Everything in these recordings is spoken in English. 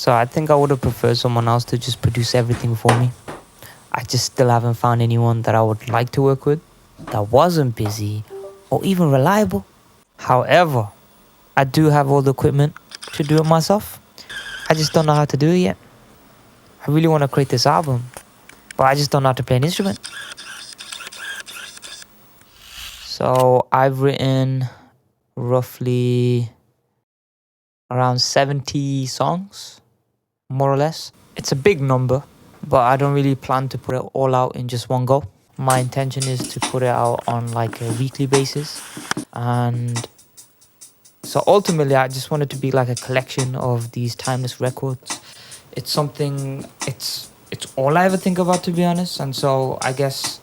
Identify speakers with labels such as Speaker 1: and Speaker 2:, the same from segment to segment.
Speaker 1: So I think I would have preferred someone else to just produce everything for me. I just still haven't found anyone that I would like to work with that wasn't busy or even reliable. However, I do have all the equipment to do it myself. I just don't know how to do it yet. I really want to create this album, but I just don't know how to play an instrument. So I've written roughly around 70 songs, more or less. It's a big number, but I don't really plan to put it all out in just one go. My intention is to put it out on like a weekly basis. And so ultimately, I just want it to be like a collection of these timeless records. It's something, it's all I ever think about, to be honest. And so I guess,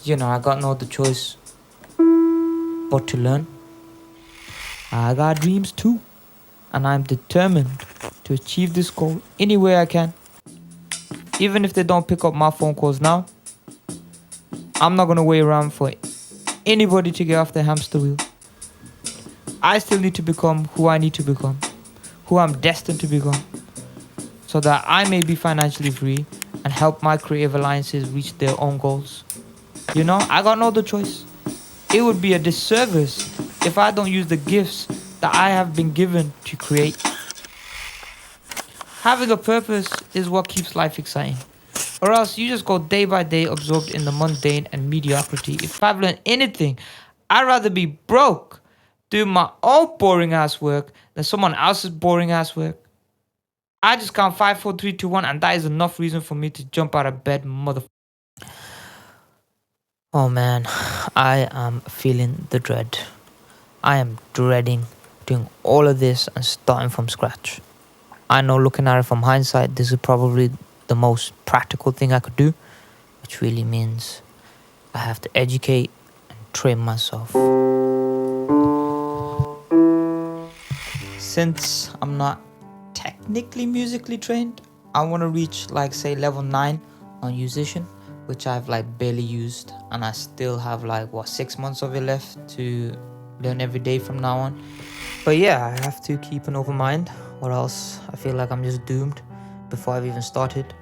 Speaker 1: I got no other choice but to learn. I got dreams too. And I'm determined to achieve this goal any way I can. Even if they don't pick up my phone calls now, I'm not going to wait around for anybody to get off the hamster wheel. I still need to become who I need to become, who I'm destined to become, so that I may be financially free and help my creative alliances reach their own goals. I got no other choice. It would be a disservice if I don't use the gifts that I have been given to create. Having a purpose is what keeps life exciting. Or else you just go day by day absorbed in the mundane and mediocrity. If I've learned anything, I'd rather be broke doing my own boring ass work than someone else's boring ass work. I just count 5, 4, 3, 2, 1, and that is enough reason for me to jump out of bed, mother. Oh man, I am feeling the dread. I am dreading doing all of this and starting from scratch. I know, looking at it from hindsight, this is probably the most practical thing I could do, which really means I have to educate and train myself. Since I'm not technically musically trained, I want to reach say level 9 on musician, which I've barely used, and I still have 6 months of it left to learn every day from now on. But yeah, I have to keep an open mind, or else I feel like I'm just doomed before I've even started.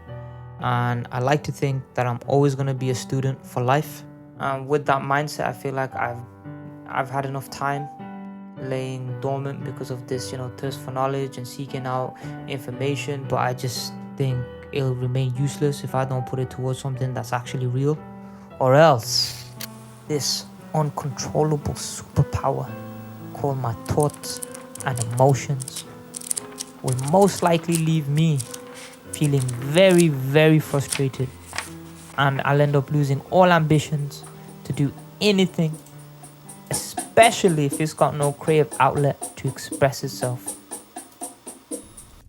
Speaker 1: And I like to think that I'm always going to be a student for life. And with that mindset, I feel like I've had enough time laying dormant because of this, thirst for knowledge and seeking out information. But I just think it'll remain useless if I don't put it towards something that's actually real. Or else this uncontrollable superpower called my thoughts and emotions will most likely leave me feeling very, very frustrated, and I'll end up losing all ambitions to do anything, especially if it's got no creative outlet to express itself.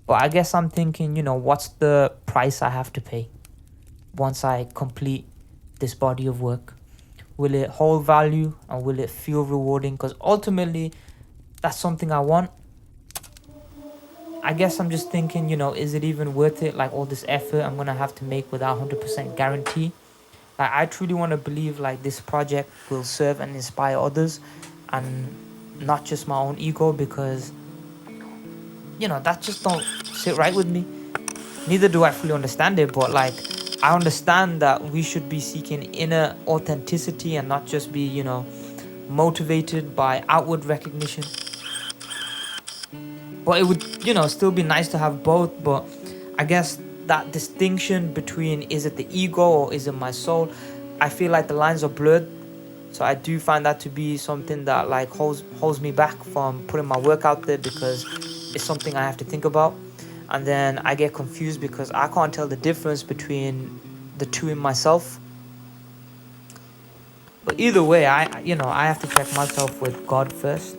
Speaker 1: But I guess I'm thinking, what's the price I have to pay once I complete this body of work? Will it hold value and will it feel rewarding? Because ultimately, that's something I want. I guess I'm just thinking, is it even worth it? All this effort I'm going to have to make without 100% guarantee. I truly want to believe this project will serve and inspire others and not just my own ego, because, that just don't sit right with me. Neither do I fully understand it, but I understand that we should be seeking inner authenticity and not just be, motivated by outward recognition. But it would, still be nice to have both. But I guess that distinction between, is it the ego or is it my soul, I feel like the lines are blurred. So I do find that to be something that holds me back from putting my work out there, because it's something I have to think about. And then I get confused because I can't tell the difference between the two in myself. But either way, I have to check myself with God first,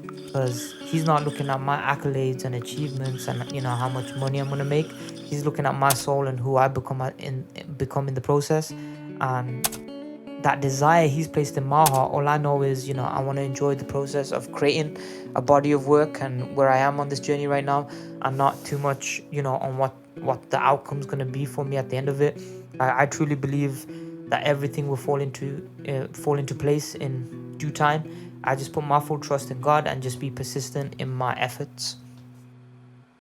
Speaker 1: because he's not looking at my accolades and achievements and how much money I'm going to make. He's looking at my soul and who I become in the process. And that desire he's placed in my heart, all I know is, I want to enjoy the process of creating a body of work and where I am on this journey right now, and not too much, on what the outcome's going to be for me at the end of it. I truly believe that everything will fall into place in due time. I just put my full trust in God and just be persistent in my efforts.